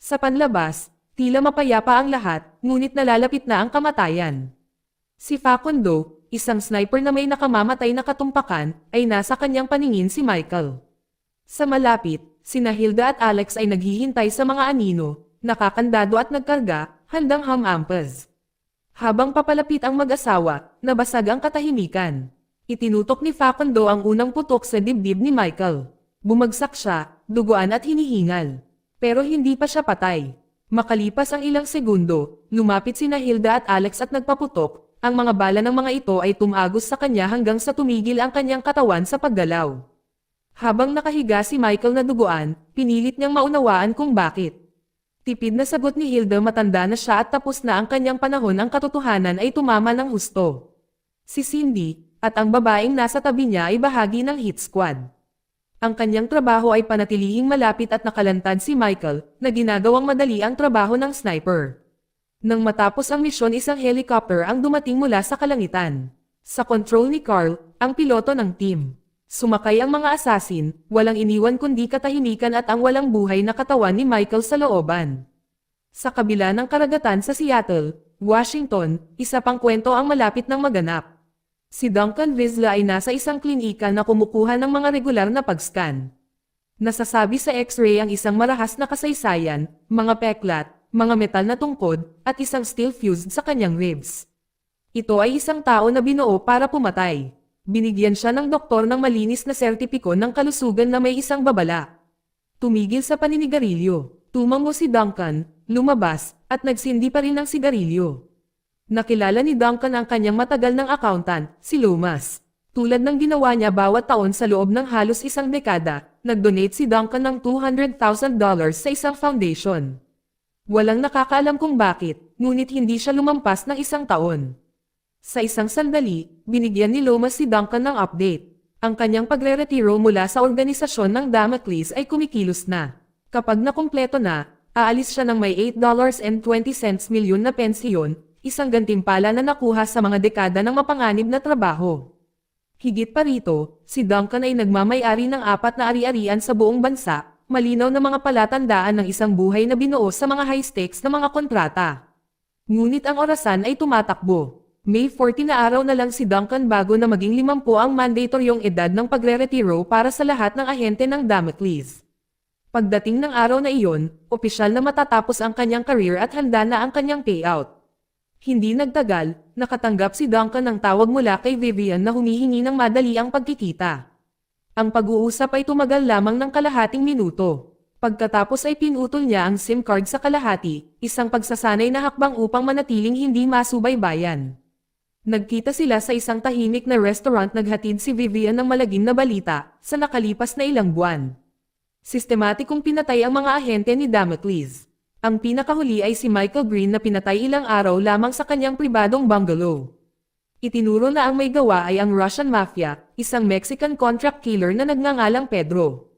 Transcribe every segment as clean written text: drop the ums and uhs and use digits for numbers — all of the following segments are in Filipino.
Sa panlabas, tila mapayapa ang lahat, ngunit nalalapit na ang kamatayan. Si Facundo, isang sniper na may nakamamatay na katumpakan, ay nasa kanyang paningin si Michael. Sa malapit, sina Hilda at Alex ay naghihintay sa mga anino, nakakandado at nagkarga, handang hamampas. Habang papalapit ang mag-asawa, nabasag ang katahimikan. Itinutok ni Facundo ang unang putok sa dibdib ni Michael. Bumagsak siya, duguan at hinihingal. Pero hindi pa siya patay. Makalipas ang ilang segundo, lumapit sina Hilda at Alex at nagpaputok. Ang mga bala ng mga ito ay tumagos sa kanya hanggang sa tumigil ang kanyang katawan sa paggalaw. Habang nakahiga si Michael na duguan, pinilit niyang maunawaan kung bakit. Tipid na sagot ni Hilda, matanda na siya at tapos na ang kanyang panahon, ang katotohanan ay tumama ng husto. Si Cindy, at ang babaeng nasa tabi niya ay bahagi ng hit squad. Ang kanyang trabaho ay panatilihing malapit at nakalantad si Michael, na ginagawang madali ang trabaho ng sniper. Nang matapos ang misyon, isang helicopter ang dumating mula sa kalangitan. Sa control ni Carl, ang piloto ng team. Sumakay ang mga assassin, walang iniwan kundi katahimikan at ang walang buhay na katawan ni Michael sa looban. Sa kabila ng karagatan sa Seattle, Washington, isa pang kwento ang malapit ng maganap. Si Duncan Vizsla ay nasa isang klinika na kumukuha ng mga regular na pag-scan. Nasasabi sa X-ray ang isang marahas na kasaysayan, mga peklat, mga metal na tungkod, at isang steel fuse sa kanyang ribs. Ito ay isang tao na binuo para pumatay. Binigyan siya ng doktor ng malinis na sertipiko ng kalusugan na may isang babala. Tumigil sa paninigarilyo. Tumango si Duncan, lumabas, at nagsindi pa rin ng sigarilyo. Nakilala ni Duncan ang kanyang matagal ng accountant, si Loomis. Tulad ng ginawa niya bawat taon sa loob ng halos isang dekada, nag-donate si Duncan ng $200,000 sa isang foundation. Walang nakakaalam kung bakit, ngunit hindi siya lumampas ng isang taon. Sa isang sandali, binigyan ni Loomis si Duncan ng update. Ang kanyang pagre-retiro mula sa organisasyon ng Damocles ay kumikilos na. Kapag nakumpleto na, aalis siya ng may $8.20 milyon na pensiyon, isang gantimpala na nakuha sa mga dekada ng mapanganib na trabaho. Higit pa rito, si Duncan ay nagmamay-ari ng 4 na ari-arian sa buong bansa, malinaw na mga palatandaan ng isang buhay na binuo sa mga high-stakes na mga kontrata. Ngunit ang orasan ay tumatakbo. May 40 na araw na lang si Duncan bago na maging 50 ang mandatoryong edad ng pagre-retiro para sa lahat ng ahente ng Damocles. Pagdating ng araw na iyon, opisyal na matatapos ang kanyang career at handa na ang kanyang payout. Hindi nagtagal, nakatanggap si Duncan ng tawag mula kay Vivian na humihingi ng madali ang pagkikita. Ang pag-uusap ay tumagal lamang ng kalahating minuto. Pagkatapos ay pinutol niya ang SIM card sa kalahati, isang pagsasanay na hakbang upang manatiling hindi masubaybayan. Nagkita sila sa isang tahimik na restaurant. Naghatid si Vivian ng malagim na balita sa nakalipas na ilang buwan. Sistematikong pinatay ang mga ahente ni Damocles. Ang pinakahuli ay si Michael Green na pinatay ilang araw lamang sa kanyang pribadong bungalow. Itinuro na ang may gawa ay ang Russian Mafia, isang Mexican contract killer na nagngangalang Pedro.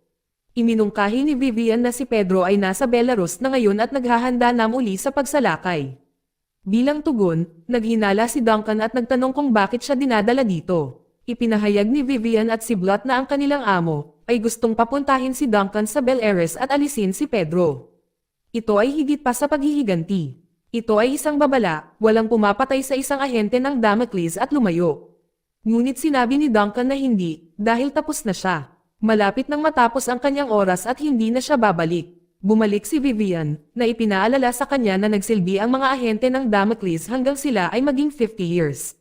Iminungkahi ni Vivian na si Pedro ay nasa Belarus na ngayon at naghahanda na muli sa pagsalakay. Bilang tugon, naghinala si Duncan at nagtanong kung bakit siya dinadala dito. Ipinahayag ni Vivian at si Blot na ang kanilang amo ay gustong papuntahin si Duncan sa Belares at alisin si Pedro. Ito ay higit pa sa paghihiganti. Ito ay isang babala, walang pumapatay sa isang ahente ng Damocles at lumayo. Ngunit sinabi ni Duncan na hindi, dahil tapos na siya. Malapit nang matapos ang kanyang oras at hindi na siya babalik. Bumalik si Vivian, na ipinaalala sa kanya na nagsilbi ang mga ahente ng Damocles hanggang sila ay maging 50 years.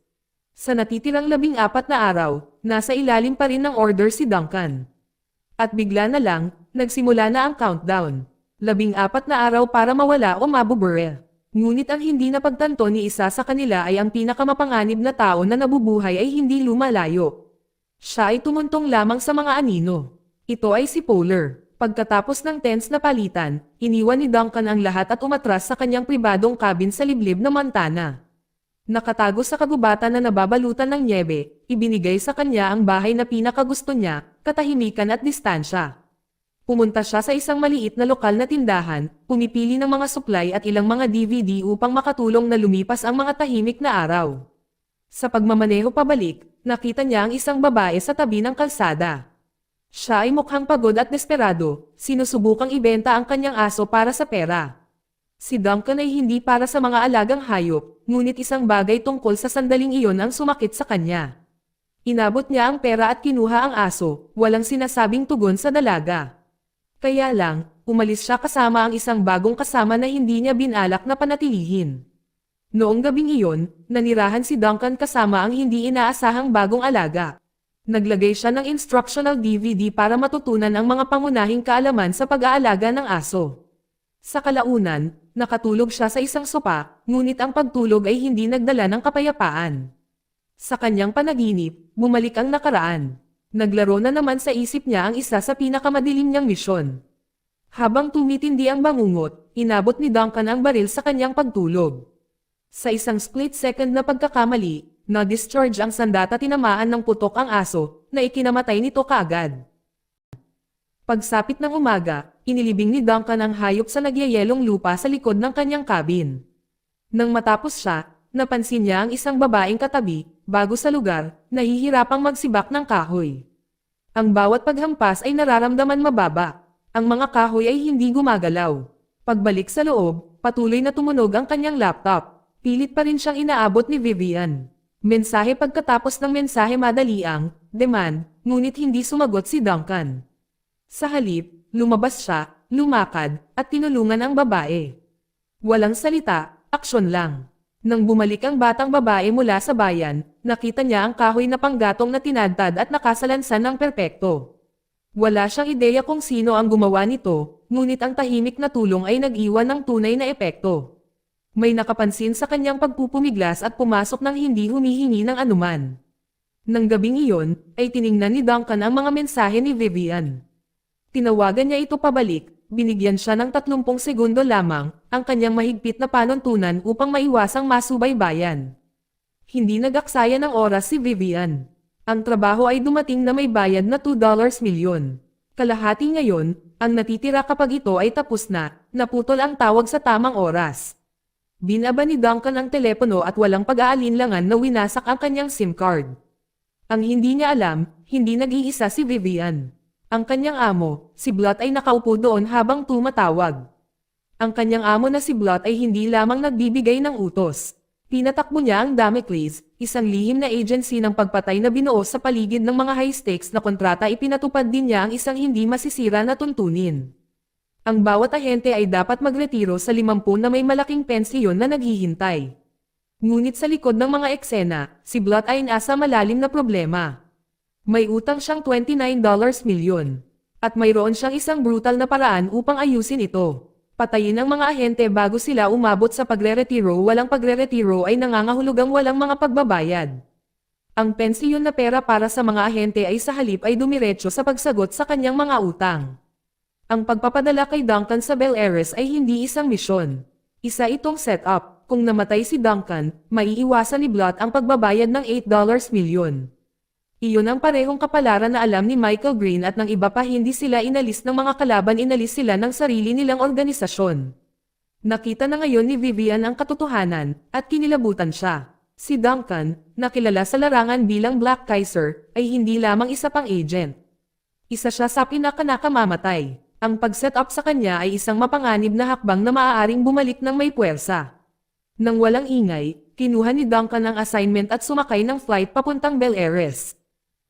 Sa natitirang 14 na araw, nasa ilalim pa rin ng order si Duncan. At bigla na lang, nagsimula na ang countdown. 14 na araw para mawala o mabubure. Ngunit ang hindi napagtanto ni isa sa kanila ay ang pinakamapanganib na tao na nabubuhay ay hindi lumalayo. Siya ay tumuntong lamang sa mga anino. Ito ay si Polar. Pagkatapos ng tense na palitan, iniwan ni Duncan ang lahat at umatras sa kanyang pribadong cabin sa liblib na Montana. Nakatago sa kagubatan na nababalutan ng nyebe, ibinigay sa kanya ang bahay na pinakagusto niya, katahimikan at distansya. Pumunta siya sa isang maliit na lokal na tindahan, pumipili ng mga suklay at ilang mga DVD upang makatulong na lumipas ang mga tahimik na araw. Sa pagmamaneho pabalik, nakita niya ang isang babae sa tabi ng kalsada. Siya ay mukhang pagod at desperado, sinusubukang ibenta ang kanyang aso para sa pera. Si Duncan ay hindi para sa mga alagang hayop, ngunit isang bagay tungkol sa sandaling iyon ang sumakit sa kanya. Inabot niya ang pera at kinuha ang aso, walang sinasabing tugon sa dalaga. Kaya lang, umalis siya kasama ang isang bagong kasama na hindi niya binalak na panatilihin. Noong gabing iyon, nanirahan si Duncan kasama ang hindi inaasahang bagong alaga. Naglagay siya ng instructional DVD para matutunan ang mga pangunahing kaalaman sa pag-aalaga ng aso. Sa kalaunan, nakatulog siya sa isang sopa, ngunit ang pagtulog ay hindi nagdala ng kapayapaan. Sa kanyang panaginip, bumalik ang nakaraan. Naglaro na naman sa isip niya ang isa sa pinakamadilim niyang misyon. Habang tumitindi ang bangungot, inabot ni Duncan ang baril sa kanyang pagtulog. Sa isang split second na pagkakamali, na-discharge ang sandata tinamaan ng putok ang aso, na ikinamatay nito kaagad. Pagsapit ng umaga, inilibing ni Duncan ang hayop sa nagyayelong lupa sa likod ng kanyang cabin. Nang matapos siya, napansin niya ang isang babaeng katabi, bago sa lugar, nahihirapang magsibak ng kahoy. Ang bawat paghampas ay nararamdaman mababa. Ang mga kahoy ay hindi gumagalaw. Pagbalik sa loob, patuloy na tumunog ang kanyang laptop. Pilit pa rin siyang inaabot ni Vivian. Mensahe pagkatapos ng mensahe madali ang demand, ngunit hindi sumagot si Duncan. Sa halip, lumabas siya, lumakad, at tinulungan ang babae. Walang salita, aksyon lang. Nang bumalik ang batang babae mula sa bayan, nakita niya ang kahoy na panggatong na tinadtad at nakasalansan ng perpekto. Wala siyang ideya kung sino ang gumawa nito, ngunit ang tahimik na tulong ay nag-iwan ng tunay na epekto. May nakapansin sa kanyang pagpupumiglas at pumasok ng hindi humihingi ng anuman. Nang gabing iyon, ay tiningnan ni Duncan ang mga mensahe ni Vivian. Tinawagan niya ito pabalik. Binigyan siya ng 30 segundo lamang, ang kanyang mahigpit na panuntunan upang maiwasang masubaybayan. Hindi nagaksaya ng oras si Vivian. Ang trabaho ay dumating na may bayad na $2 milyon. Kalahati ngayon, ang natitira kapag ito ay tapos na, naputol ang tawag sa tamang oras. Binaba ni Duncan ang telepono at walang pag-aalinlangan na winasak ang kanyang SIM card. Ang hindi niya alam, hindi nag-iisa si Vivian. Ang kanyang amo, si Blot ay nakaupo doon habang tumatawag. Ang kanyang amo na si Blot ay hindi lamang nagbibigay ng utos. Pinatakbo niya ang Damocles, isang lihim na agency ng pagpatay na binuo sa paligid ng mga high-stakes na kontrata. Ipinatupad din niya ang isang hindi masisira na tuntunin. Ang bawat ahente ay dapat magretiro sa 50 na may malaking pensiyon na naghihintay. Ngunit sa likod ng mga eksena, si Blot ay nasa malalim na problema. May utang siyang $29 milyon. At mayroon siyang isang brutal na paraan upang ayusin ito. Patayin ang mga ahente bago sila umabot sa pagre-retiro. Walang pagre-retiro ay nangangahulugang walang mga pagbabayad. Ang pensiyon na pera para sa mga ahente ay sa halip ay dumiretso sa pagsagot sa kanyang mga utang. Ang pagpapadala kay Duncan sa Bel Ares ay hindi isang misyon. Isa itong setup. Kung namatay si Duncan, maiiwasan ni Blot ang pagbabayad ng $8 milyon. Iyon ang parehong kapalaran na alam ni Michael Green at ng iba pa. Hindi sila inalis ng mga kalaban, inalis sila ng sarili nilang organisasyon. Nakita na ngayon ni Vivian ang katotohanan, at kinilabutan siya. Si Duncan, na kilala sa larangan bilang Black Kaiser, ay hindi lamang isa pang agent. Isa siya sa pinakanakamamatay. Ang pag-set up sa kanya ay isang mapanganib na hakbang na maaaring bumalik ng may puwersa. Nang walang ingay, kinuha ni Duncan ang assignment at sumakay ng flight papuntang Bel Ares.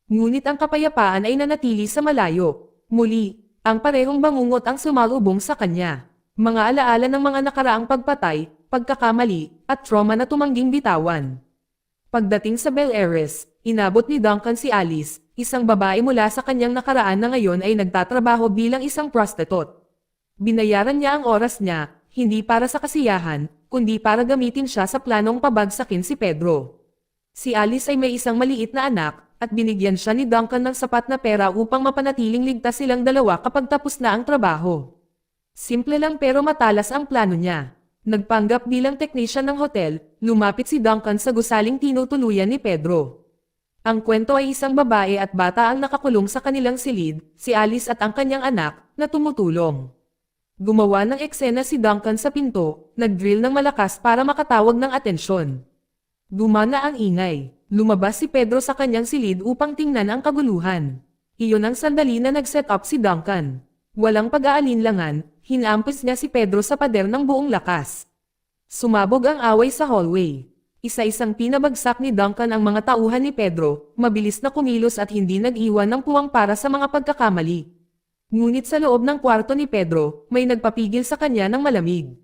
Ngunit ang kapayapaan ay nanatili sa malayo. Muli, ang parehong bangungot ang sumalubong sa kanya. Mga alaala ng mga nakaraang pagpatay, pagkakamali, at trauma na tumangging bitawan. Pagdating sa Bel Ares, inabot ni Duncan si Alice, isang babae mula sa kanyang nakaraan na ngayon ay nagtatrabaho bilang isang prostitute. Binayaran niya ang oras niya, hindi para sa kasiyahan, kundi para gamitin siya sa planong pabagsakin si Pedro. Si Alice ay may isang maliit na anak, at binigyan siya ni Duncan ng sapat na pera upang mapanatiling ligtas silang dalawa kapag tapos na ang trabaho. Simple lang pero matalas ang plano niya. Nagpanggap bilang technician ng hotel, lumapit si Duncan sa gusaling tinutuluyan ni Pedro. Ang kwento ay isang babae at bata ang nakakulong sa kanilang silid, si Alice at ang kanyang anak, na tumutulong. Gumawa ng eksena si Duncan sa pinto, nag-drill ng malakas para makatawag ng atensyon. Gumana ang ingay. Lumabas si Pedro sa kanyang silid upang tingnan ang kaguluhan. Iyon ang sandali na nag-set up si Duncan. Walang pag-aalinlangan, hinampis niya si Pedro sa pader ng buong lakas. Sumabog ang away sa hallway. Isa-isang pinabagsak ni Duncan ang mga tauhan ni Pedro, mabilis na kumilos at hindi nag-iwan ng puwang para sa mga pagkakamali. Ngunit sa loob ng kwarto ni Pedro, may nagpapigil sa kanya ng malamig.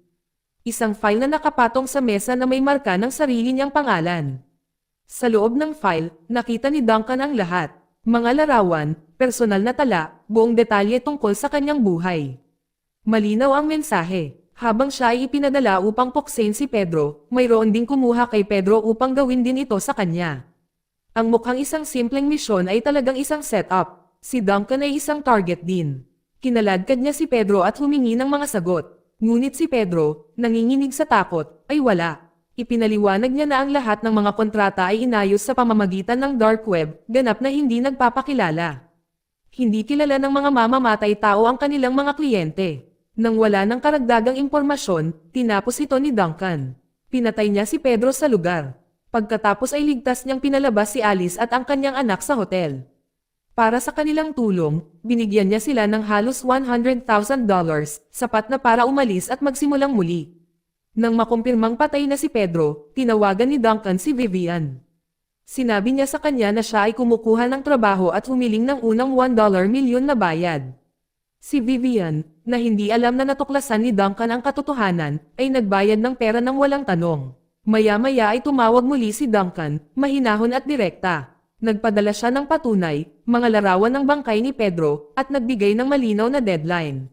Isang file na nakapatong sa mesa na may marka ng sarili niyang pangalan. Sa loob ng file, nakita ni Duncan ang lahat. Mga larawan, personal na tala, buong detalye tungkol sa kanyang buhay. Malinaw ang mensahe. Habang siya ay ipinadala upang puksain si Pedro, mayroon ding kumuha kay Pedro upang gawin din ito sa kanya. Ang mukhang isang simpleng misyon ay talagang isang setup. Si Duncan ay isang target din. Kinaladkad niya si Pedro at humingi ng mga sagot. Ngunit si Pedro, nanginginig sa takot, ay wala. Ipinaliwanag niya na ang lahat ng mga kontrata ay inayos sa pamamagitan ng dark web, ganap na hindi nagpapakilala. Hindi kilala ng mga mamamatay tao ang kanilang mga kliyente. Nang wala ng karagdagang impormasyon, tinapos ito ni Duncan. Pinatay niya si Pedro sa lugar. Pagkatapos ay ligtas niyang pinalabas si Alice at ang kanyang anak sa hotel. Para sa kanilang tulong, binigyan niya sila ng halos $100,000, sapat na para umalis at magsimulang muli. Nang makumpirmang patay na si Pedro, tinawagan ni Duncan si Vivian. Sinabi niya sa kanya na siya ay kumukuha ng trabaho at humiling ng unang $1 milyon na bayad. Si Vivian, na hindi alam na natuklasan ni Duncan ang katotohanan, ay nagbayad ng pera ng walang tanong. Maya-maya ay tumawag muli si Duncan, mahinahon at direkta. Nagpadala siya ng patunay, mga larawan ng bangkay ni Pedro, at nagbigay ng malinaw na deadline.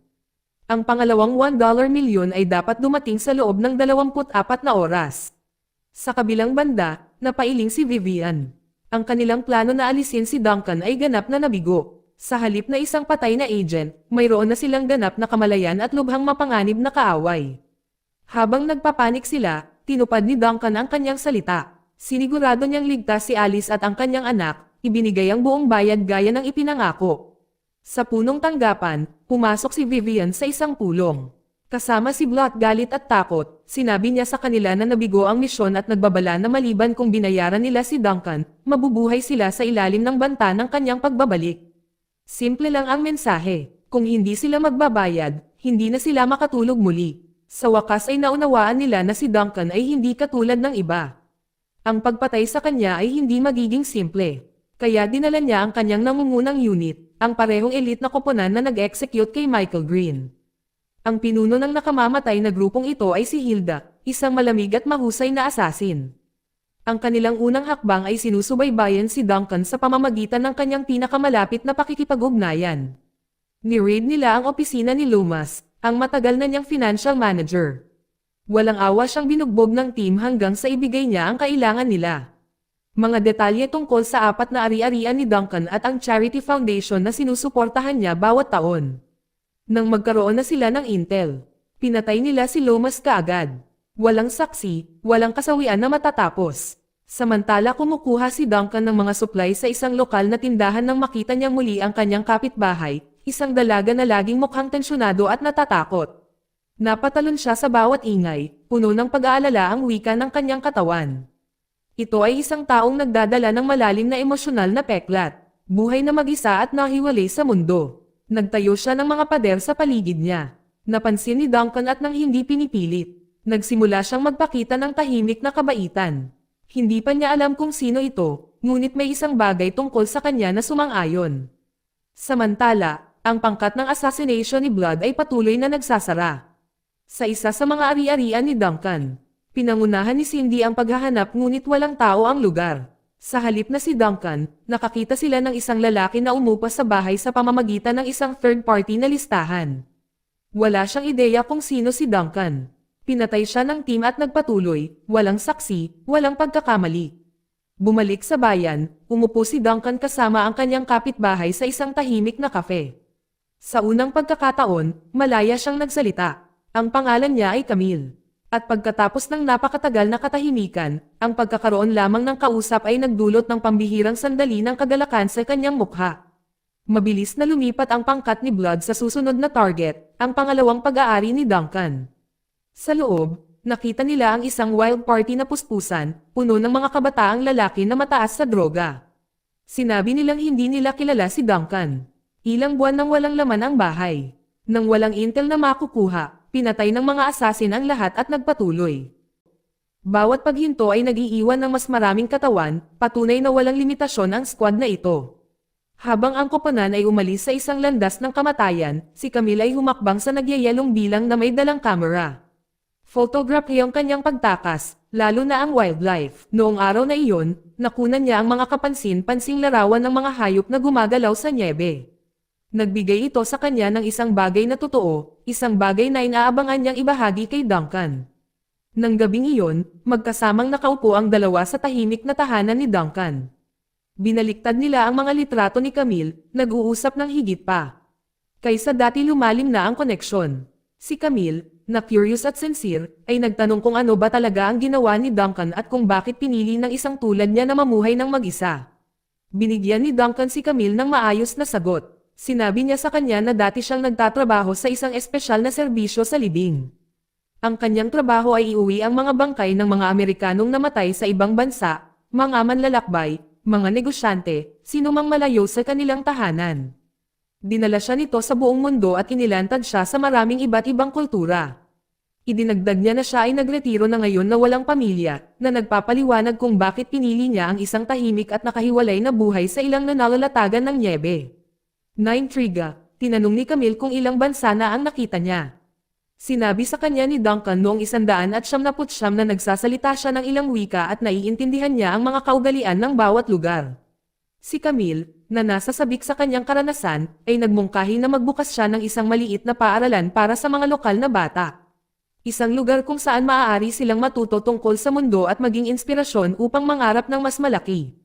Ang pangalawang $1 milyon ay dapat dumating sa loob ng 24 na oras. Sa kabilang banda, napailing si Vivian. Ang kanilang plano na alisin si Duncan ay ganap na nabigo. Sa halip na isang patay na agent, mayroon na silang ganap na kamalayan at lubhang mapanganib na kaaway. Habang nagpapanik sila, tinupad ni Duncan ang kanyang salita. Sinigurado niyang ligtas si Alice at ang kanyang anak, ibinigay ang buong bayad gaya ng ipinangako. Sa punong tanggapan, pumasok si Vivian sa isang pulong. Kasama si Blot galit at takot, sinabi niya sa kanila na nabigo ang misyon at nagbabala na maliban kung binayaran nila si Duncan, mabubuhay sila sa ilalim ng banta ng kanyang pagbabalik. Simple lang ang mensahe, kung hindi sila magbabayad, hindi na sila makatulog muli. Sa wakas ay naunawaan nila na si Duncan ay hindi katulad ng iba. Ang pagpatay sa kanya ay hindi magiging simple. Kaya dinala niya ang kanyang nangungunang unit, ang parehong elite na koponan na nag-execute kay Michael Green. Ang pinuno ng nakamamatay na grupong ito ay si Hilda, isang malamig at mahusay na assassin. Ang kanilang unang hakbang ay sinusubaybayan si Duncan sa pamamagitan ng kanyang pinakamalapit na pakikipag-ugnayan. Ni-raid nila ang opisina ni Loomis, ang matagal na niyang financial manager. Walang awa siyang binugbog ng team hanggang sa ibigay niya ang kailangan nila. Mga detalye tungkol sa 4 na ari-arian ni Duncan at ang charity foundation na sinusuportahan niya bawat taon. Nang magkaroon na sila ng intel, pinatay nila si Loomis kaagad. Walang saksi, walang kasawian na matatapos. Samantala kumukuha si Duncan ng mga supply sa isang lokal na tindahan nang makita niya muli ang kanyang kapitbahay, isang dalaga na laging mukhang tensyonado at natatakot. Napatalon siya sa bawat ingay, puno ng pag-aalala ang wika ng kanyang katawan. Ito ay isang taong nagdadala ng malalim na emosyonal na peklat, buhay na mag-isa at nahiwalay sa mundo. Nagtayo siya ng mga pader sa paligid niya. Napansin ni Duncan at nang hindi pinipilit. Nagsimula siyang magpakita ng tahimik na kabaitan. Hindi pa niya alam kung sino ito, ngunit may isang bagay tungkol sa kanya na sumang-ayon. Samantala, ang pangkat ng assassination ni Blood ay patuloy na nagsasara. Sa isa sa mga ari-arian ni Duncan, pinangunahan ni Cindy ang paghahanap ngunit walang tao ang lugar. Sa halip na si Duncan, nakakita sila ng isang lalaki na umupa sa bahay sa pamamagitan ng isang third-party na listahan. Wala siyang ideya kung sino si Duncan. Pinatay siya ng team at nagpatuloy, walang saksi, walang pagkakamali. Bumalik sa bayan, umupo si Duncan kasama ang kanyang kapitbahay sa isang tahimik na kafe. Sa unang pagkakataon, malaya siyang nagsalita. Ang pangalan niya ay Camille. At pagkatapos ng napakatagal na katahimikan, ang pagkakaroon lamang ng kausap ay nagdulot ng pambihirang sandali ng kagalakan sa kanyang mukha. Mabilis na lumipat ang pangkat ni Blood sa susunod na target, ang pangalawang pag-aari ni Duncan. Sa loob, nakita nila ang isang wild party na puspusan, puno ng mga kabataang lalaki na mataas sa droga. Sinabi nilang hindi nila kilala si Duncan. Ilang buwan nang walang laman ang bahay. Nang walang intel na makukuha, pinatay ng mga asasin ang lahat at nagpatuloy. Bawat paghinto ay nag-iiwan ng mas maraming katawan, patunay na walang limitasyon ang squad na ito. Habang ang koponan ay umalis sa isang landas ng kamatayan, si Camille ay humakbang sa nagyayelong bilang na may dalang kamera. Photograph ang kanyang pagtakas, lalo na ang wildlife. Noong araw na iyon, nakunan niya ang mga kapansin-pansing larawan ng mga hayop na gumagalaw sa nyebe. Nagbigay ito sa kanya ng isang bagay na totoo, isang bagay na inaabangan niyang ibahagi kay Duncan. Nang gabing iyon, magkasamang nakaupo ang dalawa sa tahimik na tahanan ni Duncan. Binaliktad nila ang mga litrato ni Camille, nag-uusap ng higit pa. Kaysa dati lumalim na ang koneksyon. Si Camille, na curious at sincere, ay nagtanong kung ano ba talaga ang ginawa ni Duncan at kung bakit pinili ng isang tulad niya na mamuhay ng mag-isa. Binigyan ni Duncan si Camille ng maayos na sagot. Sinabi niya sa kanya na dati siyang nagtatrabaho sa isang espesyal na serbisyo sa libing. Ang kanyang trabaho ay iuwi ang mga bangkay ng mga Amerikanong namatay sa ibang bansa, mga manlalakbay, mga negosyante, sinumang malayo sa kanilang tahanan. Dinala siya nito sa buong mundo at inilantad siya sa maraming iba't ibang kultura. Idinagdag niya na siya ay nagretiro na ngayon na walang pamilya, na nagpapaliwanag kung bakit pinili niya ang isang tahimik at nakahiwalay na buhay sa ilang nanalalatagan ng nyebe. Naintriga, tinanong ni Camille kung ilang bansa na ang nakita niya. Sinabi sa kanya ni Duncan noong 179 na nagsasalita siya ng ilang wika at naiintindihan niya ang mga kaugalian ng bawat lugar. Si Camille, na nasa sabik sa kanyang karanasan, ay nagmungkahi na magbukas siya ng isang maliit na paaralan para sa mga lokal na bata. Isang lugar kung saan maaari silang matuto tungkol sa mundo at maging inspirasyon upang mangarap ng mas malaki.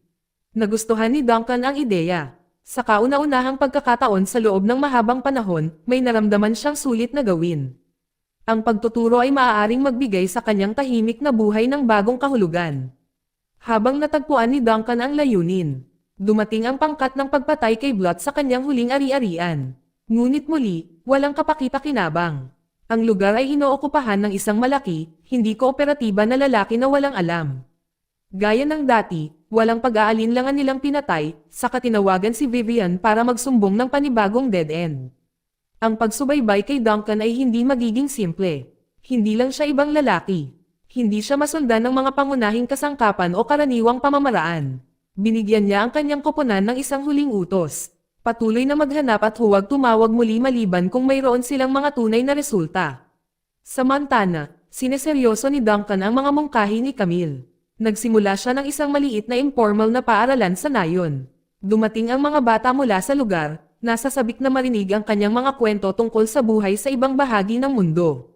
Nagustuhan ni Duncan ang ideya. Sa kauna-unahang pagkakataon sa loob ng mahabang panahon, may naramdaman siyang sulit na gawin. Ang pagtuturo ay maaaring magbigay sa kanyang tahimik na buhay ng bagong kahulugan. Habang natagpuan ni Duncan ang layunin, dumating ang pangkat ng pagpatay kay Blot sa kanyang huling ari-arian. Ngunit muli, walang kapaki-pakinabang. Ang lugar ay inookupahan ng isang malaki, hindi kooperatiba na lalaki na walang alam. Gaya ng dati, walang pag-aalinlangan nilang pinatay, saka tinawagan si Vivian para magsumbong ng panibagong dead end. Ang pagsubaybay kay Duncan ay hindi magiging simple. Hindi lang siya ibang lalaki. Hindi siya masundan ng mga pangunahing kasangkapan o karaniwang pamamaraan. Binigyan niya ang kanyang koponan ng isang huling utos. Patuloy na maghanap at huwag tumawag muli maliban kung mayroon silang mga tunay na resulta. Sa Montana, sineseryoso ni Duncan ang mga mungkahi ni Camille. Nagsimula siya ng isang maliit na informal na paaralan sa nayon. Dumating ang mga bata mula sa lugar, nasa sabik na marinig ang kanyang mga kwento tungkol sa buhay sa ibang bahagi ng mundo.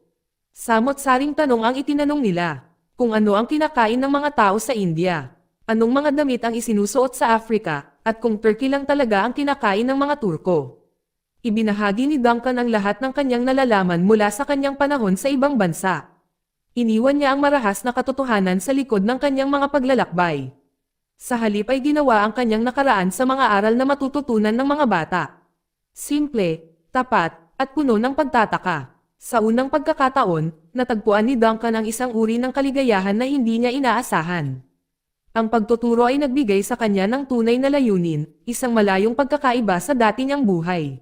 Samot-saring tanong ang itinanong nila. Kung ano ang kinakain ng mga tao sa India, anong mga damit ang isinusuot sa Africa, at kung turkey lang talaga ang kinakain ng mga Turko. Ibinahagi ni Duncan ang lahat ng kanyang nalalaman mula sa kanyang panahon sa ibang bansa. Iniwan niya ang marahas na katotohanan sa likod ng kanyang mga paglalakbay. Sa halip ay ginawa ang kanyang nakaraan sa mga aral na matututunan ng mga bata. Simple, tapat, at puno ng pagtataka. Sa unang pagkakataon, natagpuan ni Duncan ang isang uri ng kaligayahan na hindi niya inaasahan. Ang pagtuturo ay nagbigay sa kanya ng tunay na layunin, isang malayong pagkakaiba sa dati niyang buhay.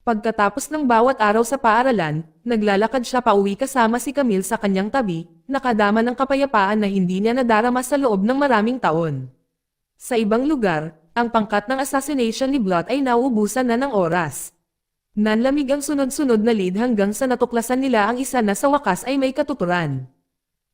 Pagkatapos ng bawat araw sa paaralan, naglalakad siya pauwi kasama si Camille sa kanyang tabi, nakadama ng kapayapaan na hindi niya nadarama sa loob ng maraming taon. Sa ibang lugar, ang pangkat ng assassination ni Blot ay nauubusan na ng oras. Nanlamig ang sunod-sunod na lead hanggang sa natuklasan nila ang isa na sa wakas ay may katuturan.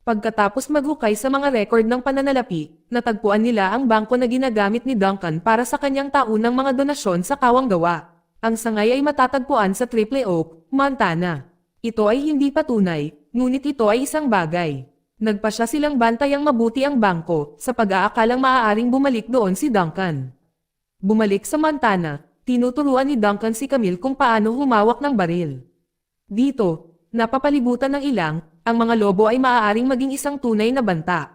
Pagkatapos maghukay sa mga record ng pananalapi, natagpuan nila ang bangko na ginagamit ni Duncan para sa kanyang taunang mga donasyon sa kawang gawa. Ang sangay ay matatagpuan sa Triple Oak, Montana. Ito ay hindi patunay, ngunit ito ay isang bagay. Nagpasya silang bantayang mabuti ang bangko, sa pag-aakalang maaaring bumalik doon si Duncan. Bumalik sa Montana, tinuturuan ni Duncan si Camille kung paano humawak ng baril. Dito, napapalibutan ng ilang, ang mga lobo ay maaaring maging isang tunay na banta.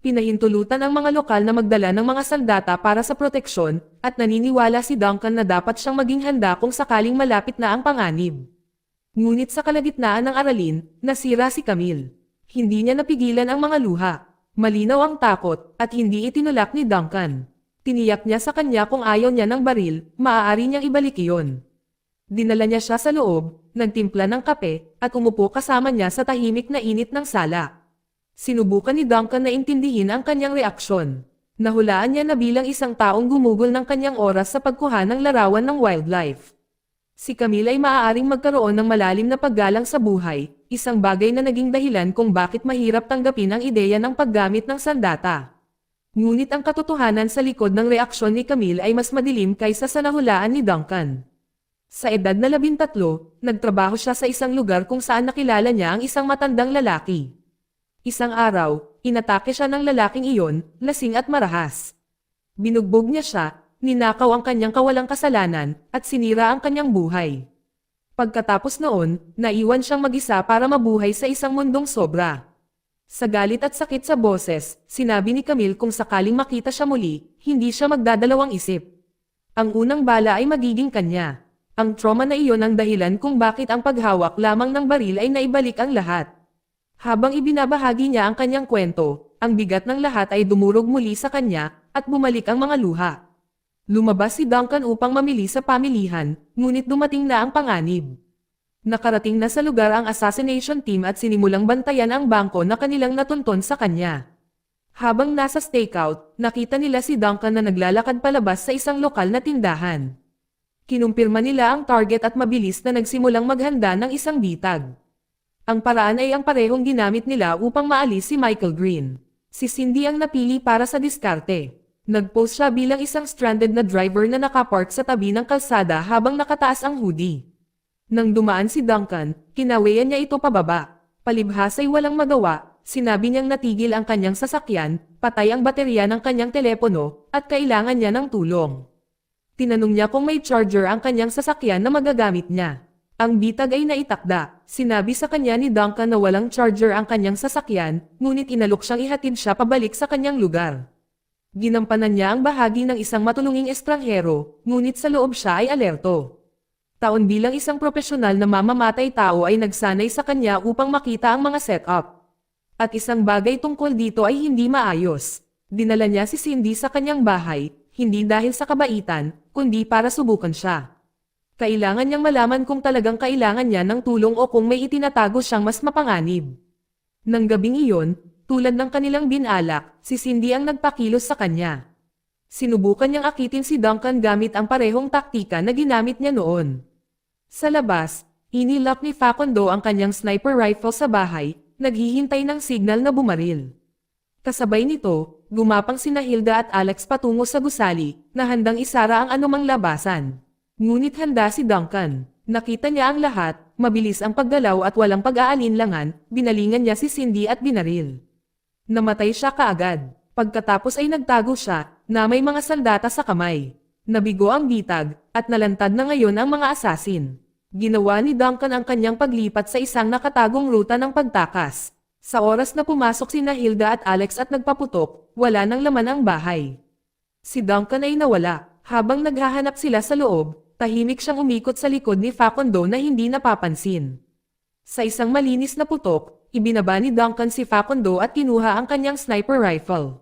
Pinahintulutan ang mga lokal na magdala ng mga sandata para sa proteksyon, at naniniwala si Duncan na dapat siyang maging handa kung sakaling malapit na ang panganib. Ngunit sa kalagitnaan ng aralin, nasira si Camille. Hindi niya napigilan ang mga luha. Malinaw ang takot, at hindi itinulak ni Duncan. Tiniyak niya sa kanya kung ayaw niya ng baril, maaari niyang ibalik iyon. Dinala niya siya sa loob, nagtimpla ng kape, at umupo kasama niya sa tahimik na init ng sala. Sinubukan ni Duncan na intindihin ang kanyang reaksyon. Nahulaan niya na bilang isang taong gumugol ng kanyang oras sa pagkuha ng larawan ng wildlife. Si Camille ay maaaring magkaroon ng malalim na paggalang sa buhay, isang bagay na naging dahilan kung bakit mahirap tanggapin ang ideya ng paggamit ng sandata. Ngunit ang katotohanan sa likod ng reaksyon ni Camille ay mas madilim kaysa sa nahulaan ni Duncan. Sa edad na 13, nagtrabaho siya sa isang lugar kung saan nakilala niya ang isang matandang lalaki. Isang araw, inatake siya ng lalaking iyon, lasing at marahas. Binugbog niya siya, ninakaw ang kanyang kawalang kasalanan, at sinira ang kanyang buhay. Pagkatapos noon, naiwan siyang mag-isa para mabuhay sa isang mundong sobra. Sa galit at sakit sa boses, sinabi ni Camille kung sakaling makita siya muli, hindi siya magdadalawang isip. Ang unang bala ay magiging kanya. Ang trauma na iyon ang dahilan kung bakit ang paghawak lamang ng baril ay naibalik ang lahat. Habang ibinabahagi niya ang kanyang kwento, ang bigat ng lahat ay dumurog muli sa kanya, at bumalik ang mga luha. Lumabas si Duncan upang mamili sa pamilihan, ngunit dumating na ang panganib. Nakarating na sa lugar ang assassination team at sinimulang bantayan ang bangko na kanilang natunton sa kanya. Habang nasa stakeout, nakita nila si Duncan na naglalakad palabas sa isang lokal na tindahan. Kinumpirma nila ang target at mabilis na nagsimulang maghanda ng isang bitag. Ang paraan ay ang parehong ginamit nila upang maalis si Michael Green. Si Cindy ang napili para sa diskarte. Nag-post siya bilang isang stranded na driver na nakapark sa tabi ng kalsada habang nakataas ang hoodie. Nang dumaan si Duncan, kinawayan niya ito pababa. Palibhas ay walang magawa, sinabi niyang natigil ang kanyang sasakyan, patay ang baterya ng kanyang telepono, at kailangan niya ng tulong. Tinanong niya kung may charger ang kanyang sasakyan na magagamit niya. Ang bitag ay naitakda, sinabi sa kanya ni Duncan na walang charger ang kanyang sasakyan, ngunit inalok siyang ihatid siya pabalik sa kanyang lugar. Ginampanan niya ang bahagi ng isang matulunging estranghero, ngunit sa loob siya ay alerto. Taon bilang isang profesional na mamamatay tao ay nagsanay sa kanya upang makita ang mga setup. At isang bagay tungkol dito ay hindi maayos. Dinala niya si Cindy sa kanyang bahay, hindi dahil sa kabaitan, kundi para subukan siya. Kailangan niyang malaman kung talagang kailangan niya ng tulong o kung may itinatago siyang mas mapanganib. Nang gabing iyon, tulad ng kanilang binalak, si Cindy ang nagpakilos sa kanya. Sinubukan niyang akitin si Duncan gamit ang parehong taktika na ginamit niya noon. Sa labas, inilak ni Facundo ang kanyang sniper rifle sa bahay, naghihintay ng signal na bumaril. Kasabay nito, gumapang sina Hilda at Alex patungo sa gusali, na handang isara ang anumang labasan. Ngunit handa si Duncan. Nakita niya ang lahat, mabilis ang paggalaw at walang pag-aalinlangan, binalingan niya si Cindy at binaril. Namatay siya kaagad. Pagkatapos ay nagtago siya, na may mga sandata sa kamay. Nabigo ang bitag, at nalantad na ngayon ang mga asasin. Ginawa ni Duncan ang kanyang paglipat sa isang nakatagong ruta ng pagtakas. Sa oras na pumasok sina Hilda at Alex at nagpaputok, wala nang laman ang bahay. Si Duncan ay nawala. Habang naghahanap sila sa loob, tahimik siyang umikot sa likod ni Facundo na hindi napapansin. Sa isang malinis na putok, ibinaba ni Duncan si Facundo at kinuha ang kanyang sniper rifle.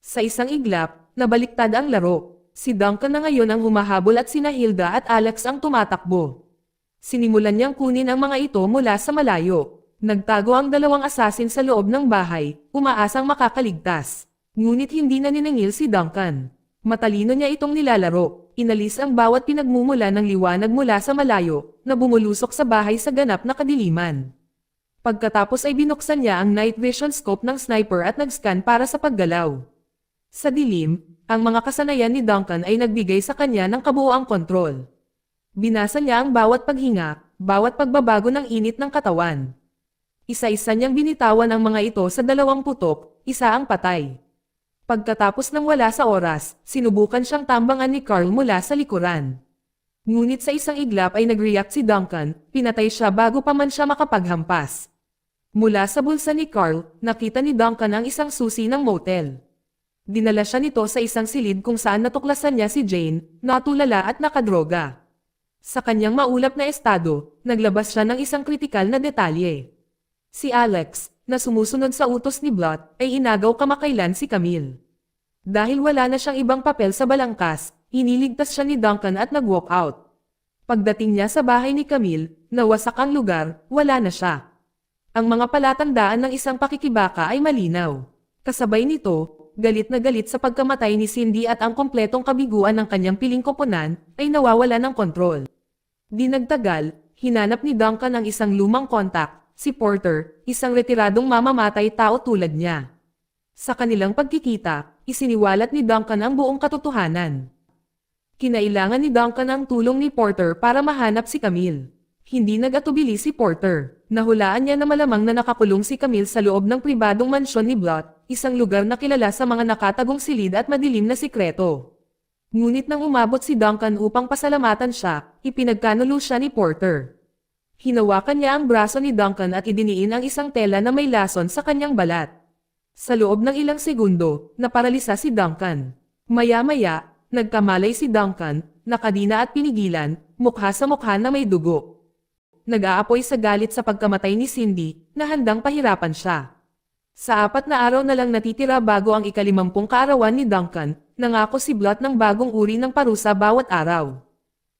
Sa isang iglap, nabaliktad ang laro. Si Duncan na ngayon ang humahabol at sina Hilda at Alex ang tumatakbo. Sinimulan niyang kunin ang mga ito mula sa malayo. Nagtago ang dalawang asasin sa loob ng bahay, umaasang makakaligtas. Ngunit hindi na ninangil si Duncan. Matalino niya itong nilalaro. Inalis ang bawat pinagmumula ng liwanag mula sa malayo, na bumulusok sa bahay sa ganap na kadiliman. Pagkatapos ay binuksan niya ang night vision scope ng sniper at nag-scan para sa paggalaw. Sa dilim, ang mga kasanayan ni Duncan ay nagbigay sa kanya ng kabuuang kontrol. Binasa niya ang bawat paghinga, bawat pagbabago ng init ng katawan. Isa-isa niyang binitawan ang mga ito sa dalawang putok, isa ang patay. Pagkatapos ng wala sa oras, sinubukan siyang tambangan ni Carl mula sa likuran. Ngunit sa isang iglap ay nag-react si Duncan, pinatay siya bago pa man siya makapaghampas. Mula sa bulsa ni Carl, nakita ni Duncan ang isang susi ng motel. Dinala siya nito sa isang silid kung saan natuklasan niya si Jane, natulala at nakadroga. Sa kanyang maulap na estado, naglabas siya ng isang kritikal na detalye. Si Alex, na sumusunod sa utos ni Blot, ay inagaw kamakailan si Camille. Dahil wala na siyang ibang papel sa balangkas, iniligtas siya ni Duncan at nag-walk out. Pagdating niya sa bahay ni Camille, nawasak ang lugar, wala na siya. Ang mga palatandaan ng isang pakikibaka ay malinaw. Kasabay nito, galit na galit sa pagkamatay ni Cindy at ang kompletong kabiguan ng kanyang piling koponan, ay nawawala ng kontrol. Di nagtagal, hinanap ni Duncan ang isang lumang kontak, si Porter, isang retiradong mamamatay tao tulad niya. Sa kanilang pagkikita, isiniwalat ni Duncan ang buong katotohanan. Kinailangan ni Duncan ang tulong ni Porter para mahanap si Camille. Hindi nag-atubili si Porter. Nahulaan niya na malamang na nakakulong si Camille sa loob ng pribadong mansyon ni Blot, isang lugar na kilala sa mga nakatagong silid at madilim na sikreto. Ngunit nang umabot si Duncan upang pasalamatan siya, ipinagkanulo siya ni Porter. Hinawakan niya ang braso ni Duncan at idiniin ang isang tela na may lason sa kanyang balat. Sa loob ng ilang segundo, naparalisa si Duncan. Maya-maya, nagkamalay si Duncan, nakadina at pinigilan, mukha sa mukha na may dugo. Nag-aapoy sa galit sa pagkamatay ni Cindy, na handang pahirapan siya. Sa 4 na araw na lang natitira bago ang ika-50 kaarawan ni Duncan, nangako si Blot ng bagong uri ng parusa bawat araw.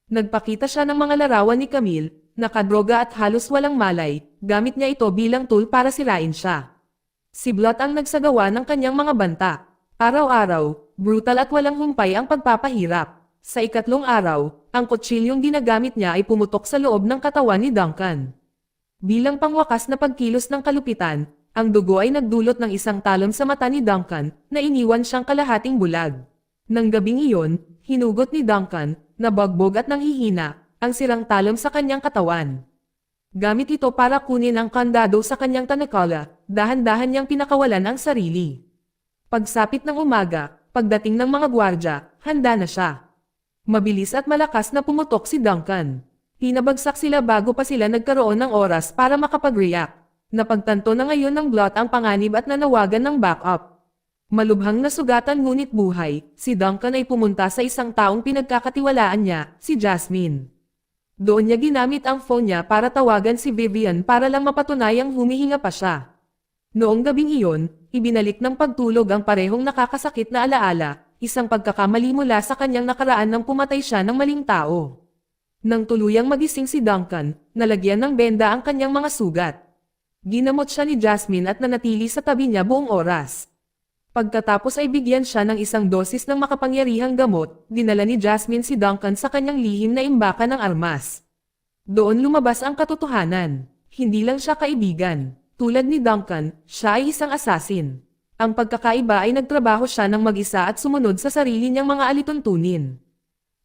Nagpakita siya ng mga larawan ni Camille, nakadroga at halos walang malay, gamit niya ito bilang tool para sirain siya. Si Blot ang nagsagawa ng kanyang mga banta. Araw-araw, brutal at walang humpay ang pagpapahirap. Sa 3 araw, ang kutsilyong ginagamit niya ay pumutok sa loob ng katawan ni Duncan. Bilang pangwakas na pagkilos ng kalupitan, ang dugo ay nagdulot ng isang talon sa mata ni Duncan na iniwan siyang kalahating bulag. Nang gabing iyon, hinugot ni Duncan, nabagbog at nanghihina, ang sirang talon sa kanyang katawan. Gamit ito para kunin ang kandado sa kanyang tanakala, dahan-dahan niyang pinakawalan ang sarili. Pagsapit ng umaga, pagdating ng mga gwardya, handa na siya. Mabilis at malakas na pumutok si Duncan. Pinabagsak sila bago pa sila nagkaroon ng oras para makapag-react. Napagtanto na ngayon ng Blot ang panganib at nanawagan ng backup. Malubhang nasugatan ngunit buhay, si Duncan ay pumunta sa isang taong pinagkakatiwalaan niya, si Jasmine. Doon niya ginamit ang phone niya para tawagan si Vivian para lang mapatunayang humihinga pa siya. Noong gabing iyon, ibinalik ng pagtulog ang parehong nakakasakit na alaala, isang pagkakamali mula sa kanyang nakaraan nang pumatay siya ng maling tao. Nang tuluyang magising si Duncan, nalagyan ng benda ang kanyang mga sugat. Ginamot siya ni Jasmine at nanatili sa tabi niya buong oras. Pagkatapos ay bigyan siya ng isang dosis ng makapangyarihang gamot, dinala ni Jasmine si Duncan sa kanyang lihim na imbakan ng armas. Doon lumabas ang katotohanan. Hindi lang siya kaibigan. Tulad ni Duncan, siya ay isang assassin. Ang pagkakaiba ay nagtrabaho siya ng mag-isa at sumunod sa sarili niyang mga alituntunin.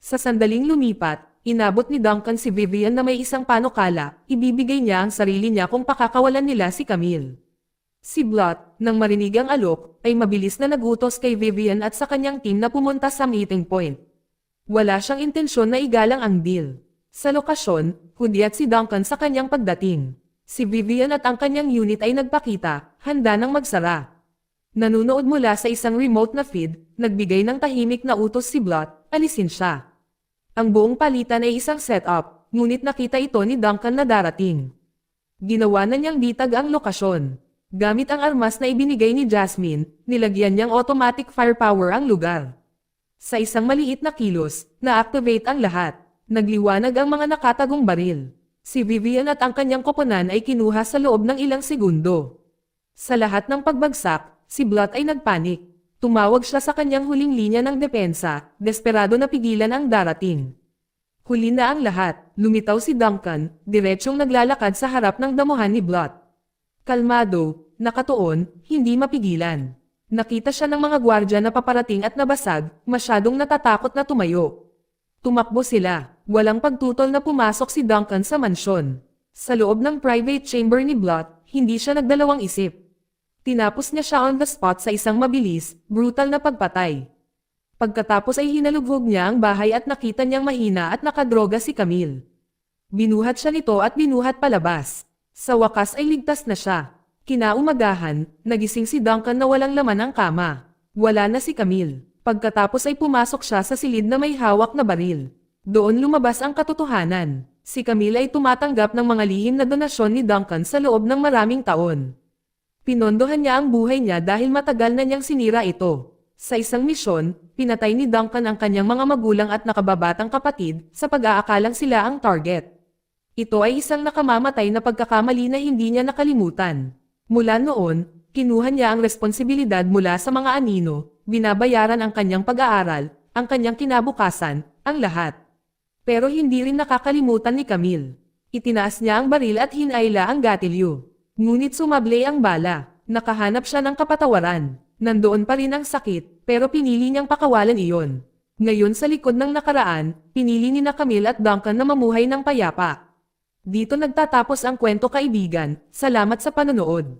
Sa sandaling lumipat, inabot ni Duncan si Vivian na may isang panukala, ibibigay niya ang sarili niya kung pakakawalan nila si Camille. Si Blot, nang marinig ang alok, ay mabilis na nagutos kay Vivian at sa kanyang team na pumunta sa meeting point. Wala siyang intensyon na igalang ang deal. Sa lokasyon, hudyat si Duncan sa kanyang pagdating. Si Vivian at ang kanyang unit ay nagpakita, handa nang magsara. Nanunood mula sa isang remote na feed, nagbigay ng tahimik na utos si Blot, alisin siya. Ang buong palitan ay isang setup, ngunit nakita ito ni Duncan na darating. Ginawa na niyang bitag ang lokasyon. Gamit ang armas na ibinigay ni Jasmine, nilagyan niyang automatic firepower ang lugar. Sa isang maliit na kilos, na-activate ang lahat. Nagliwanag ang mga nakatagong baril. Si Vivian at ang kanyang koponan ay kinuha sa loob ng ilang segundo. Sa lahat ng pagbagsak, si Blot ay nagpanik. Tumawag siya sa kanyang huling linya ng depensa, desperado na pigilan ang darating. Huli na ang lahat, lumitaw si Duncan, diretsyong naglalakad sa harap ng damuhan ni Blot. Kalmado, nakatuon, hindi mapigilan. Nakita siya ng mga gwardya na paparating at nabasag, masyadong natatakot na tumayo. Tumakbo sila, walang pagtutol na pumasok si Duncan sa mansyon. Sa loob ng private chamber ni Blot, hindi siya nagdalawang isip. Tinapos niya siya on the spot sa isang mabilis, brutal na pagpatay. Pagkatapos ay hinalughog niya ang bahay at nakita niyang mahina at nakadroga si Camille. Binuhat siya nito at binuhat palabas. Sa wakas ay ligtas na siya. Kinaumagahan, nagising si Duncan na walang laman ang kama. Wala na si Camille. Pagkatapos ay pumasok siya sa silid na may hawak na baril. Doon lumabas ang katotohanan. Si Camille ay tumatanggap ng mga lihim na donasyon ni Duncan sa loob ng maraming taon. Pinondohan niya ang buhay niya dahil matagal na niyang sinira ito. Sa isang misyon, pinatay ni Duncan ang kanyang mga magulang at nakababatang kapatid sa pag-aakalang sila ang target. Ito ay isang nakamamatay na pagkakamali na hindi niya nakalimutan. Mula noon, kinuha niya ang responsibilidad mula sa mga anino, binabayaran ang kanyang pag-aaral, ang kanyang kinabukasan, ang lahat. Pero hindi rin nakakalimutan ni Camille. Itinaas niya ang baril at hinayla ang gatilyo. Ngunit sumable ang bala. Nakahanap siya ng kapatawaran. Nandoon pa rin ang sakit, pero pinili niyang pakawalan iyon. Ngayon sa likod ng nakaraan, pinili ni na Camille at Duncan na mamuhay ng payapa. Dito nagtatapos ang kwento kaibigan, salamat sa panonood.